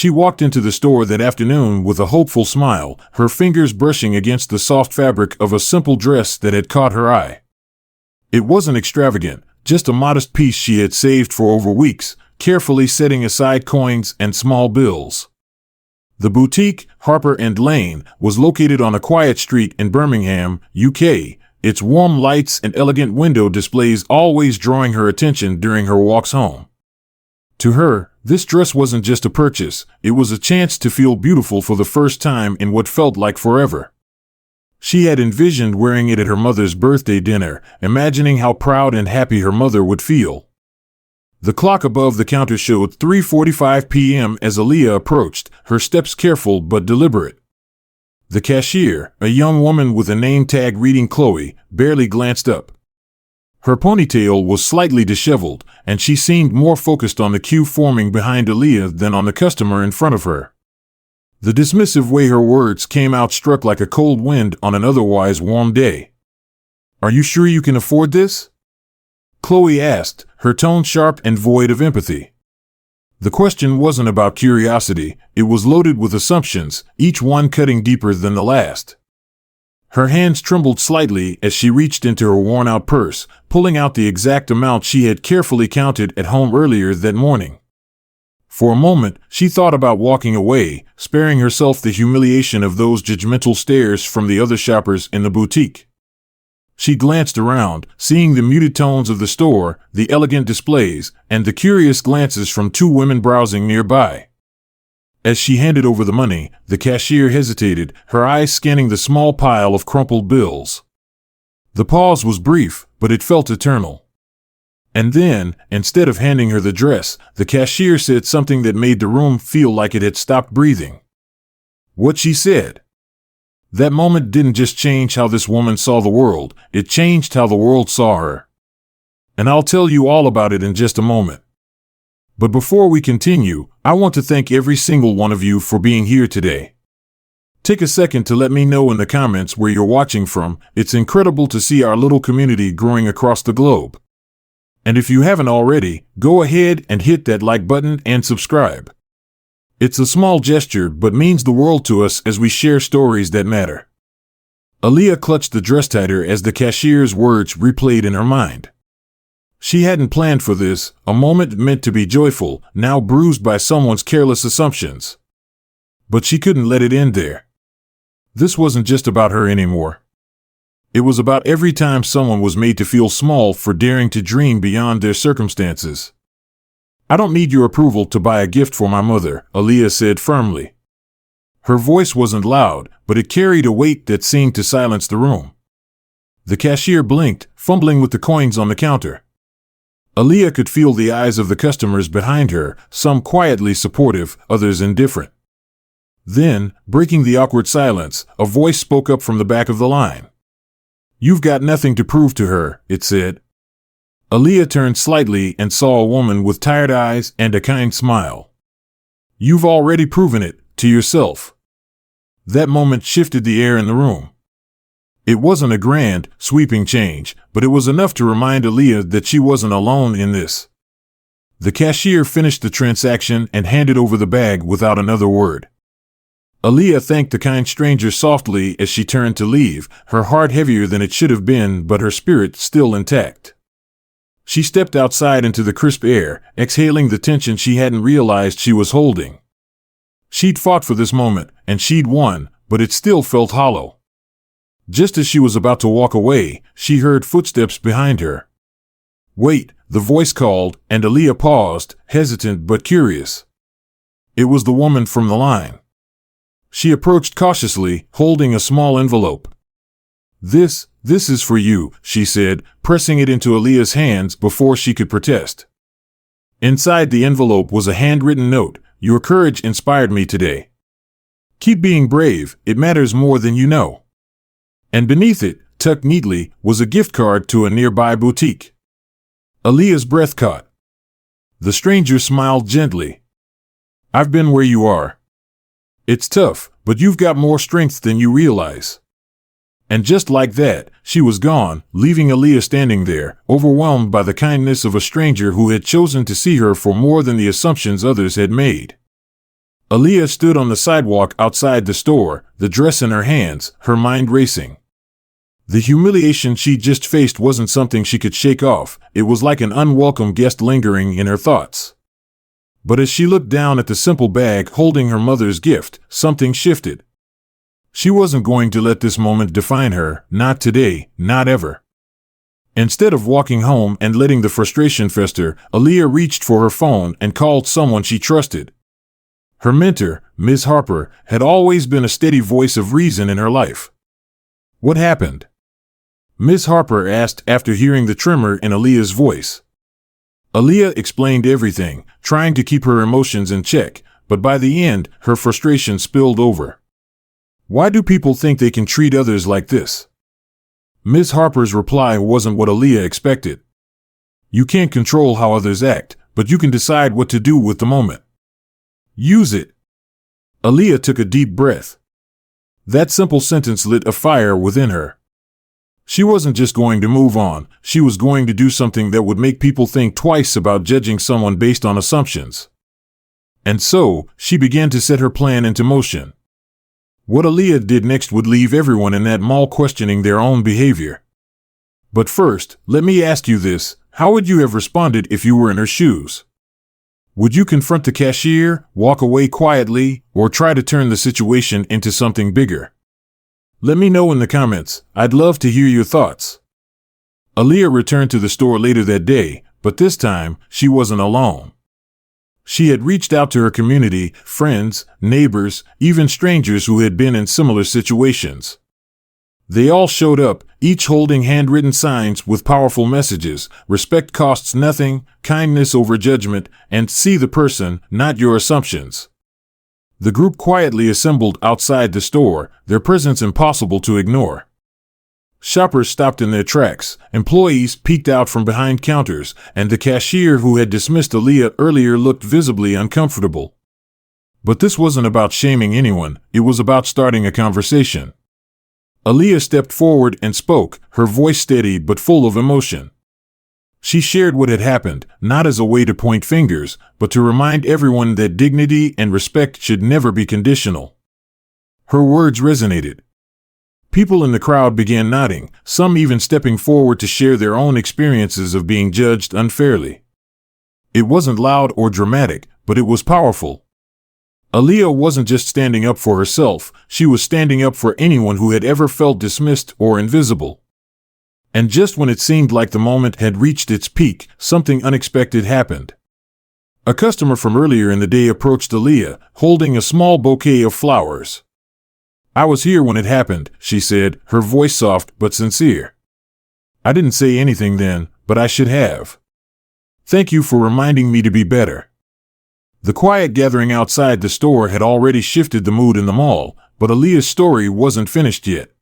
She walked into the store that afternoon with a hopeful smile, her fingers brushing against the soft fabric of a simple dress that had caught her eye. It wasn't extravagant, just a modest piece she had saved for over weeks, carefully setting aside coins and small bills. The boutique, Harper & Lane, was located on a quiet street in Birmingham, UK, its warm lights and elegant window displays always drawing her attention during her walks home. To her, this dress wasn't just a purchase, it was a chance to feel beautiful for the first time in what felt like forever. She had envisioned wearing it at her mother's birthday dinner, imagining how proud and happy her mother would feel. The clock above the counter showed 3:45 p.m. as Aaliyah approached, her steps careful but deliberate. The cashier, a young woman with a name tag reading Chloe, barely glanced up. Her ponytail was slightly disheveled, and she seemed more focused on the queue forming behind Aaliyah than on the customer in front of her. The dismissive way her words came out struck like a cold wind on an otherwise warm day. "Are you sure you can afford this?" Chloe asked, her tone sharp and void of empathy. The question wasn't about curiosity, it was loaded with assumptions, each one cutting deeper than the last. Her hands trembled slightly as she reached into her worn-out purse, pulling out the exact amount she had carefully counted at home earlier that morning. For a moment, she thought about walking away, sparing herself the humiliation of those judgmental stares from the other shoppers in the boutique. She glanced around, seeing the muted tones of the store, the elegant displays, and the curious glances from two women browsing nearby. As she handed over the money, the cashier hesitated, her eyes scanning the small pile of crumpled bills. The pause was brief, but it felt eternal. And then, instead of handing her the dress, the cashier said something that made the room feel like it had stopped breathing. What she said. That moment didn't just change how this woman saw the world, it changed how the world saw her. And I'll tell you all about it in just a moment. But before we continue, I want to thank every single one of you for being here today. Take a second to let me know in the comments where you're watching from. It's incredible to see our little community growing across the globe. And if you haven't already, go ahead and hit that like button and subscribe. It's a small gesture but means the world to us as we share stories that matter. Aaliyah clutched the dress tighter as the cashier's words replayed in her mind. She hadn't planned for this, a moment meant to be joyful, now bruised by someone's careless assumptions. But she couldn't let it end there. This wasn't just about her anymore. It was about every time someone was made to feel small for daring to dream beyond their circumstances. "I don't need your approval to buy a gift for my mother," Aaliyah said firmly. Her voice wasn't loud, but it carried a weight that seemed to silence the room. The cashier blinked, fumbling with the coins on the counter. Aaliyah could feel the eyes of the customers behind her, some quietly supportive, others indifferent. Then, breaking the awkward silence, a voice spoke up from the back of the line. "You've got nothing to prove to her," it said. Aaliyah turned slightly and saw a woman with tired eyes and a kind smile. "You've already proven it, to yourself." That moment shifted the air in the room. It wasn't a grand, sweeping change, but it was enough to remind Aaliyah that she wasn't alone in this. The cashier finished the transaction and handed over the bag without another word. Aaliyah thanked the kind stranger softly as she turned to leave, her heart heavier than it should have been but her spirit still intact. She stepped outside into the crisp air, exhaling the tension she hadn't realized she was holding. She'd fought for this moment, and she'd won, but it still felt hollow. Just as she was about to walk away, she heard footsteps behind her. "Wait," the voice called, and Aaliyah paused, hesitant but curious. It was the woman from the line. She approached cautiously, holding a small envelope. This is for you," she said, pressing it into Aaliyah's hands before she could protest. Inside the envelope was a handwritten note. "Your courage inspired me today. Keep being brave, it matters more than you know." And beneath it, tucked neatly, was a gift card to a nearby boutique. Aaliyah's breath caught. The stranger smiled gently. "I've been where you are. It's tough, but you've got more strength than you realize." And just like that, she was gone, leaving Aaliyah standing there, overwhelmed by the kindness of a stranger who had chosen to see her for more than the assumptions others had made. Aaliyah stood on the sidewalk outside the store, the dress in her hands, her mind racing. The humiliation she'd just faced wasn't something she could shake off. It was like an unwelcome guest lingering in her thoughts. But as she looked down at the simple bag holding her mother's gift, something shifted. She wasn't going to let this moment define her, not today, not ever. Instead of walking home and letting the frustration fester, Aaliyah reached for her phone and called someone she trusted. Her mentor, Ms. Harper, had always been a steady voice of reason in her life. What happened? Ms. Harper asked after hearing the tremor in Aaliyah's voice. Aaliyah explained everything, trying to keep her emotions in check, but by the end, her frustration spilled over. Why do people think they can treat others like this? Ms. Harper's reply wasn't what Aaliyah expected. You can't control how others act, but you can decide what to do with the moment. Use it. Aaliyah took a deep breath. That simple sentence lit a fire within her. She wasn't just going to move on, she was going to do something that would make people think twice about judging someone based on assumptions. And so, she began to set her plan into motion. What Aaliyah did next would leave everyone in that mall questioning their own behavior. But first, let me ask you this, how would you have responded if you were in her shoes? Would you confront the cashier, walk away quietly, or try to turn the situation into something bigger? Let me know in the comments. I'd love to hear your thoughts. Aaliyah returned to the store later that day, but this time, she wasn't alone. She had reached out to her community, friends, neighbors, even strangers who had been in similar situations. They all showed up, each holding handwritten signs with powerful messages: respect costs nothing, kindness over judgment, and see the person, not your assumptions. The group quietly assembled outside the store, their presence impossible to ignore. Shoppers stopped in their tracks, employees peeked out from behind counters, and the cashier who had dismissed Aaliyah earlier looked visibly uncomfortable. But this wasn't about shaming anyone, it was about starting a conversation. Aaliyah stepped forward and spoke, her voice steady but full of emotion. She shared what had happened, not as a way to point fingers, but to remind everyone that dignity and respect should never be conditional. Her words resonated. People in the crowd began nodding, some even stepping forward to share their own experiences of being judged unfairly. It wasn't loud or dramatic, but it was powerful. Aaliyah wasn't just standing up for herself, she was standing up for anyone who had ever felt dismissed or invisible. And just when it seemed like the moment had reached its peak, something unexpected happened. A customer from earlier in the day approached Aaliyah, holding a small bouquet of flowers. I was here when it happened, she said, her voice soft but sincere. I didn't say anything then, but I should have. Thank you for reminding me to be better. The quiet gathering outside the store had already shifted the mood in the mall, but Aaliyah's story wasn't finished yet.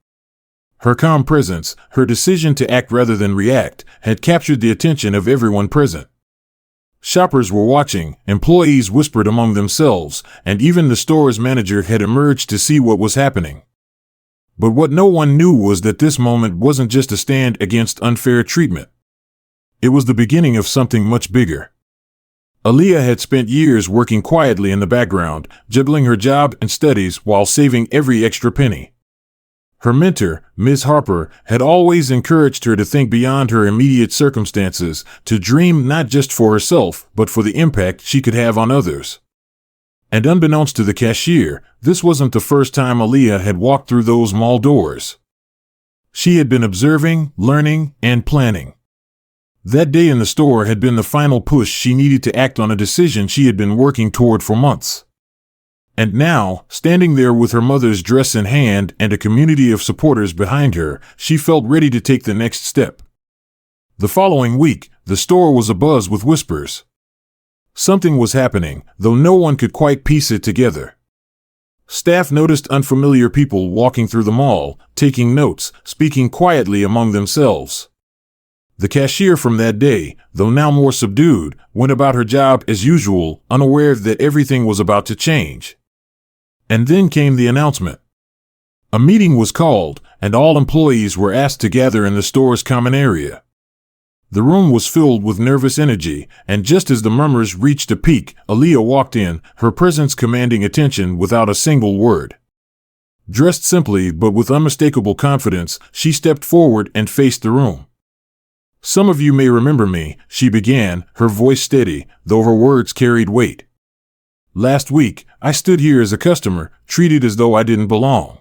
Her calm presence, her decision to act rather than react, had captured the attention of everyone present. Shoppers were watching, employees whispered among themselves, and even the store's manager had emerged to see what was happening. But what no one knew was that this moment wasn't just a stand against unfair treatment. It was the beginning of something much bigger. Aaliyah had spent years working quietly in the background, juggling her job and studies while saving every extra penny. Her mentor, Ms. Harper, had always encouraged her to think beyond her immediate circumstances, to dream not just for herself, but for the impact she could have on others. And unbeknownst to the cashier, this wasn't the first time Aaliyah had walked through those mall doors. She had been observing, learning, and planning. That day in the store had been the final push she needed to act on a decision she had been working toward for months. And now, standing there with her mother's dress in hand and a community of supporters behind her, she felt ready to take the next step. The following week, the store was abuzz with whispers. Something was happening, though no one could quite piece it together. Staff noticed unfamiliar people walking through the mall, taking notes, speaking quietly among themselves. The cashier from that day, though now more subdued, went about her job as usual, unaware that everything was about to change. And then came the announcement. A meeting was called, and all employees were asked to gather in the store's common area. The room was filled with nervous energy, and just as the murmurs reached a peak, Aaliyah walked in, her presence commanding attention without a single word. Dressed simply but with unmistakable confidence, she stepped forward and faced the room. "Some of you may remember me," she began, her voice steady, though her words carried weight. "Last week, I stood here as a customer, treated as though I didn't belong.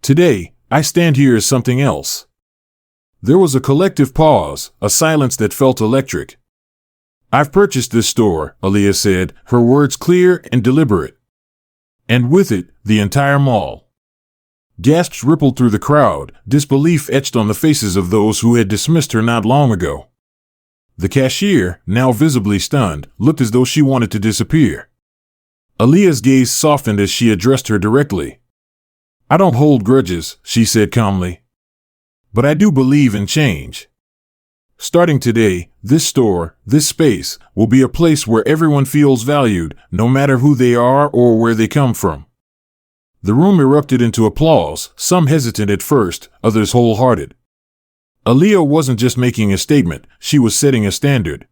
Today, I stand here as something else." There was a collective pause, a silence that felt electric. "I've purchased this store," Aaliyah said, her words clear and deliberate. "And with it, the entire mall." Gasps rippled through the crowd, disbelief etched on the faces of those who had dismissed her not long ago. The cashier, now visibly stunned, looked as though she wanted to disappear. Aaliyah's gaze softened as she addressed her directly. "I don't hold grudges," she said calmly. "But I do believe in change. Starting today, this store, this space, will be a place where everyone feels valued, no matter who they are or where they come from." The room erupted into applause, some hesitant at first, others wholehearted. Aaliyah wasn't just making a statement, she was setting a standard.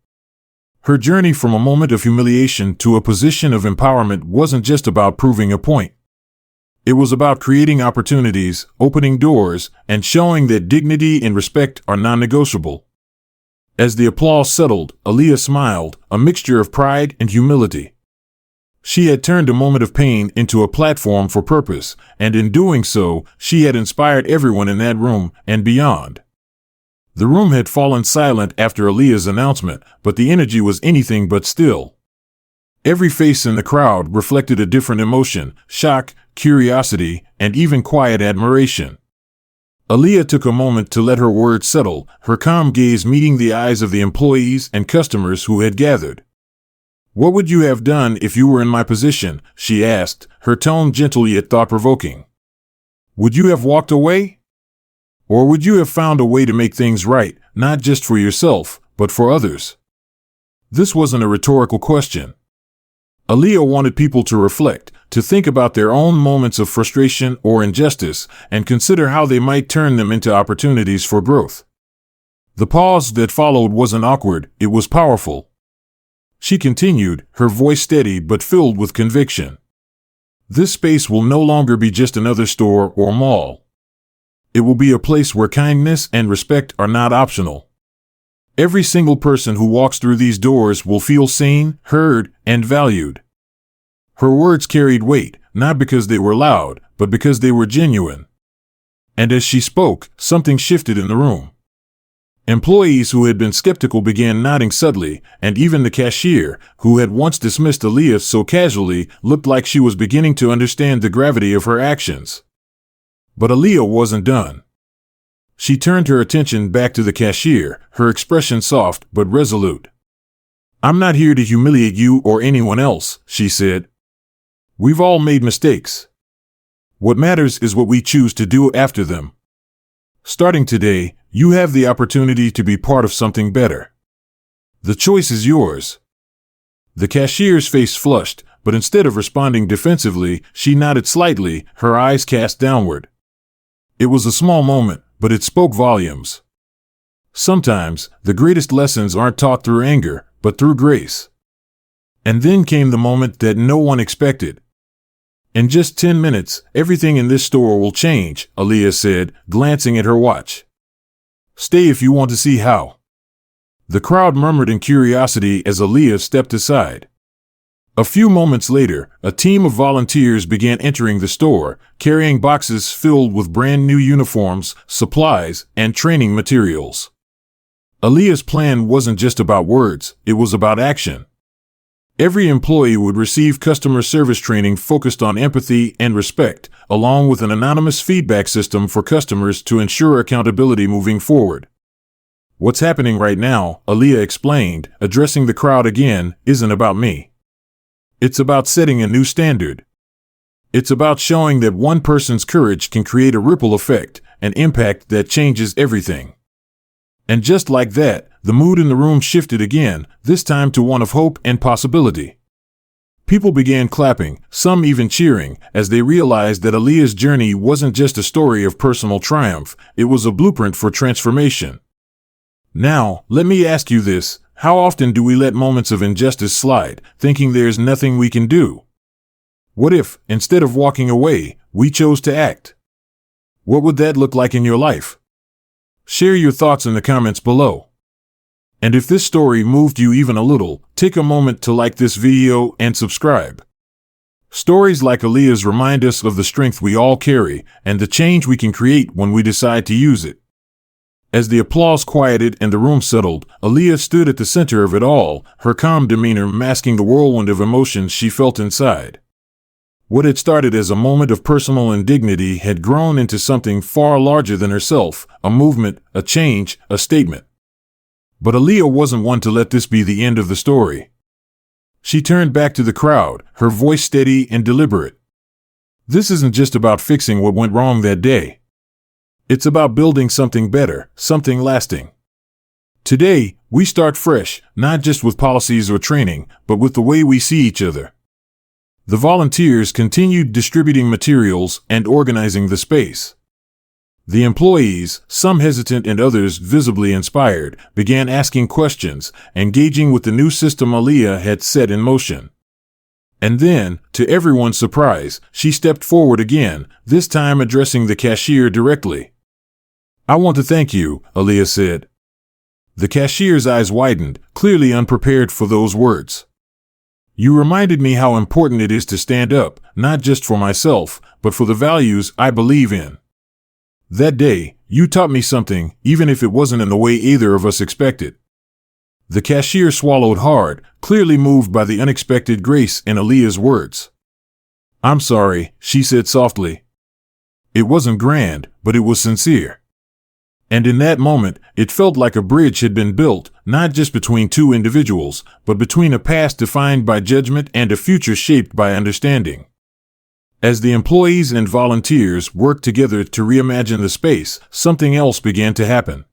Her journey from a moment of humiliation to a position of empowerment wasn't just about proving a point. It was about creating opportunities, opening doors, and showing that dignity and respect are non-negotiable. As the applause settled, Aaliyah smiled, a mixture of pride and humility. She had turned a moment of pain into a platform for purpose, and in doing so, she had inspired everyone in that room and beyond. The room had fallen silent after Aaliyah's announcement, but the energy was anything but still. Every face in the crowd reflected a different emotion: shock, curiosity, and even quiet admiration. Aaliyah took a moment to let her words settle, her calm gaze meeting the eyes of the employees and customers who had gathered. "What would you have done if you were in my position?" she asked, her tone gentle yet thought-provoking. "Would you have walked away? Or would you have found a way to make things right, not just for yourself, but for others?" This wasn't a rhetorical question. Aaliyah wanted people to reflect, to think about their own moments of frustration or injustice, and consider how they might turn them into opportunities for growth. The pause that followed wasn't awkward, it was powerful. She continued, her voice steady but filled with conviction. "This space will no longer be just another store or mall. It will be a place where kindness and respect are not optional. Every single person who walks through these doors will feel seen, heard, and valued." Her words carried weight, not because they were loud, but because they were genuine. And as she spoke, something shifted in the room. Employees who had been skeptical began nodding subtly, and even the cashier, who had once dismissed Aaliyah so casually, looked like she was beginning to understand the gravity of her actions. But Aaliyah wasn't done. She turned her attention back to the cashier, her expression soft but resolute. "I'm not here to humiliate you or anyone else," she said. "We've all made mistakes. What matters is what we choose to do after them. Starting today, you have the opportunity to be part of something better. The choice is yours." The cashier's face flushed, but instead of responding defensively, she nodded slightly, her eyes cast downward. It was a small moment, but it spoke volumes. Sometimes, the greatest lessons aren't taught through anger, but through grace. And then came the moment that no one expected. "In just 10 minutes, everything in this store will change," Aaliyah said, glancing at her watch. "Stay if you want to see how." The crowd murmured in curiosity as Aaliyah stepped aside. A few moments later, a team of volunteers began entering the store, carrying boxes filled with brand new uniforms, supplies, and training materials. Aaliyah's plan wasn't just about words, it was about action. Every employee would receive customer service training focused on empathy and respect, along with an anonymous feedback system for customers to ensure accountability moving forward. "What's happening right now," Aaliyah explained, addressing the crowd again, "isn't about me. It's about setting a new standard. It's about showing that one person's courage can create a ripple effect, an impact that changes everything." And just like that, the mood in the room shifted again, this time to one of hope and possibility. People began clapping, some even cheering, as they realized that Aaliyah's journey wasn't just a story of personal triumph, it was a blueprint for transformation. Now, let me ask you this. How often do we let moments of injustice slide, thinking there's nothing we can do? What if, instead of walking away, we chose to act? What would that look like in your life? Share your thoughts in the comments below. And if this story moved you even a little, take a moment to like this video and subscribe. Stories like Aaliyah's remind us of the strength we all carry and the change we can create when we decide to use it. As the applause quieted and the room settled, Aaliyah stood at the center of it all, her calm demeanor masking the whirlwind of emotions she felt inside. What had started as a moment of personal indignity had grown into something far larger than herself, a movement, a change, a statement. But Aaliyah wasn't one to let this be the end of the story. She turned back to the crowd, her voice steady and deliberate. This isn't just about fixing what went wrong that day. It's about building something better, something lasting. Today, we start fresh, not just with policies or training, but with the way we see each other. The volunteers continued distributing materials and organizing the space. The employees, some hesitant and others visibly inspired, began asking questions, engaging with the new system Aaliyah had set in motion. And then, to everyone's surprise, she stepped forward again, this time addressing the cashier directly. "I want to thank you," Aaliyah said. The cashier's eyes widened, clearly unprepared for those words. "You reminded me how important it is to stand up, not just for myself, but for the values I believe in. That day, you taught me something, even if it wasn't in the way either of us expected." The cashier swallowed hard, clearly moved by the unexpected grace in Aaliyah's words. "I'm sorry," she said softly. It wasn't grand, but it was sincere. And in that moment, it felt like a bridge had been built, not just between two individuals, but between a past defined by judgment and a future shaped by understanding. As the employees and volunteers worked together to reimagine the space, something else began to happen.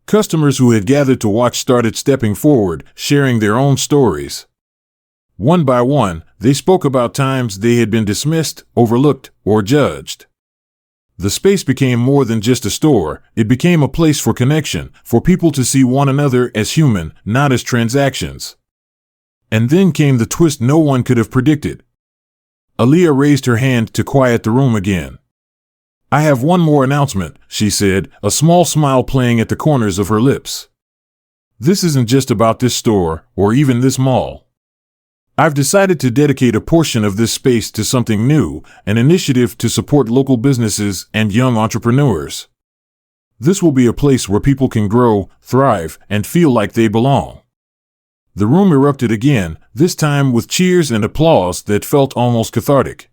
Customers who had gathered to watch started stepping forward, sharing their own stories. One by one, they spoke about times they had been dismissed, overlooked, or judged. The space became more than just a store, it became a place for connection, for people to see one another as human, not as transactions. And then came the twist no one could have predicted. Aaliyah raised her hand to quiet the room again. "I have one more announcement," she said, a small smile playing at the corners of her lips. "This isn't just about this store, or even this mall. I've decided to dedicate a portion of this space to something new, an initiative to support local businesses and young entrepreneurs. This will be a place where people can grow, thrive, and feel like they belong." The room erupted again, this time with cheers and applause that felt almost cathartic.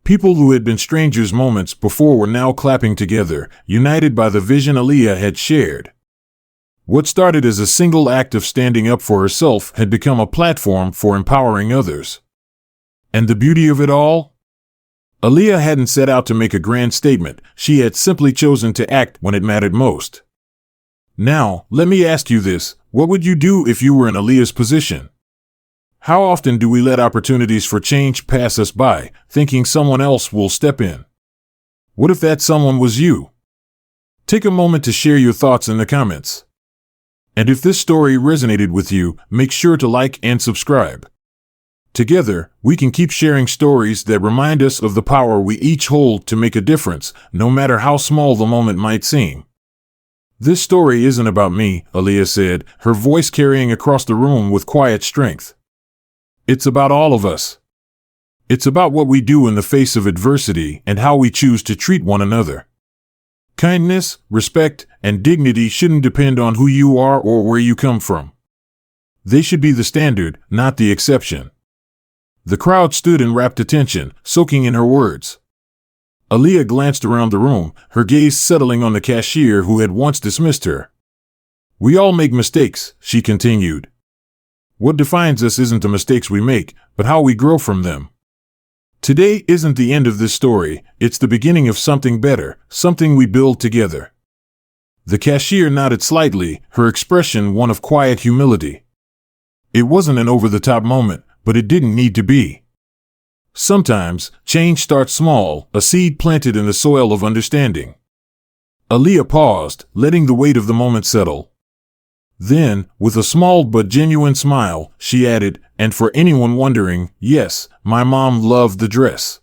People who had been strangers moments before were now clapping together, united by the vision Aaliyah had shared. What started as a single act of standing up for herself had become a platform for empowering others. And the beauty of it all? Aaliyah hadn't set out to make a grand statement, she had simply chosen to act when it mattered most. Now, let me ask you this, what would you do if you were in Aaliyah's position? How often do we let opportunities for change pass us by, thinking someone else will step in? What if that someone was you? Take a moment to share your thoughts in the comments. And if this story resonated with you, make sure to like and subscribe. Together, we can keep sharing stories that remind us of the power we each hold to make a difference, no matter how small the moment might seem. "This story isn't about me," Aaliyah said, her voice carrying across the room with quiet strength. "It's about all of us. It's about what we do in the face of adversity and how we choose to treat one another. Kindness, respect, and dignity shouldn't depend on who you are or where you come from. They should be the standard, not the exception." The crowd stood in rapt attention, soaking in her words. Aaliyah glanced around the room, her gaze settling on the cashier who had once dismissed her. "We all make mistakes," she continued. "What defines us isn't the mistakes we make, but how we grow from them. Today isn't the end of this story, it's the beginning of something better, something we build together." The cashier nodded slightly, her expression one of quiet humility. It wasn't an over-the-top moment, but it didn't need to be. Sometimes, change starts small, a seed planted in the soil of understanding. Aaliyah paused, letting the weight of the moment settle. Then, with a small but genuine smile, she added, "And for anyone wondering, yes, my mom loved the dress."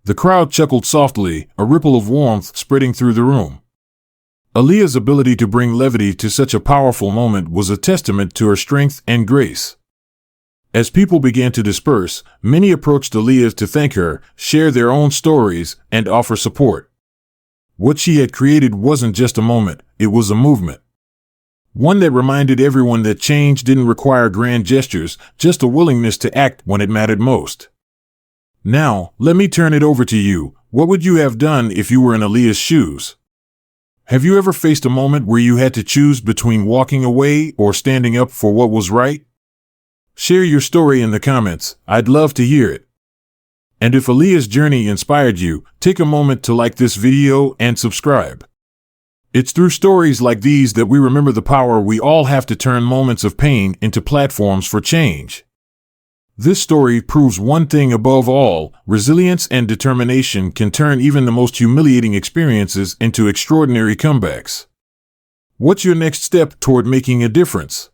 The crowd chuckled softly, a ripple of warmth spreading through the room. Aaliyah's ability to bring levity to such a powerful moment was a testament to her strength and grace. As people began to disperse, many approached Aaliyah to thank her, share their own stories, and offer support. What she had created wasn't just a moment, it was a movement. One that reminded everyone that change didn't require grand gestures, just a willingness to act when it mattered most. Now, let me turn it over to you. What would you have done if you were in Aaliyah's shoes? Have you ever faced a moment where you had to choose between walking away or standing up for what was right? Share your story in the comments. I'd love to hear it. And if Aaliyah's journey inspired you, take a moment to like this video and subscribe. It's through stories like these that we remember the power we all have to turn moments of pain into platforms for change. This story proves one thing above all: resilience and determination can turn even the most humiliating experiences into extraordinary comebacks. What's your next step toward making a difference?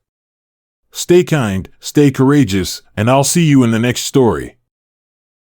Stay kind, stay courageous, and I'll see you in the next story.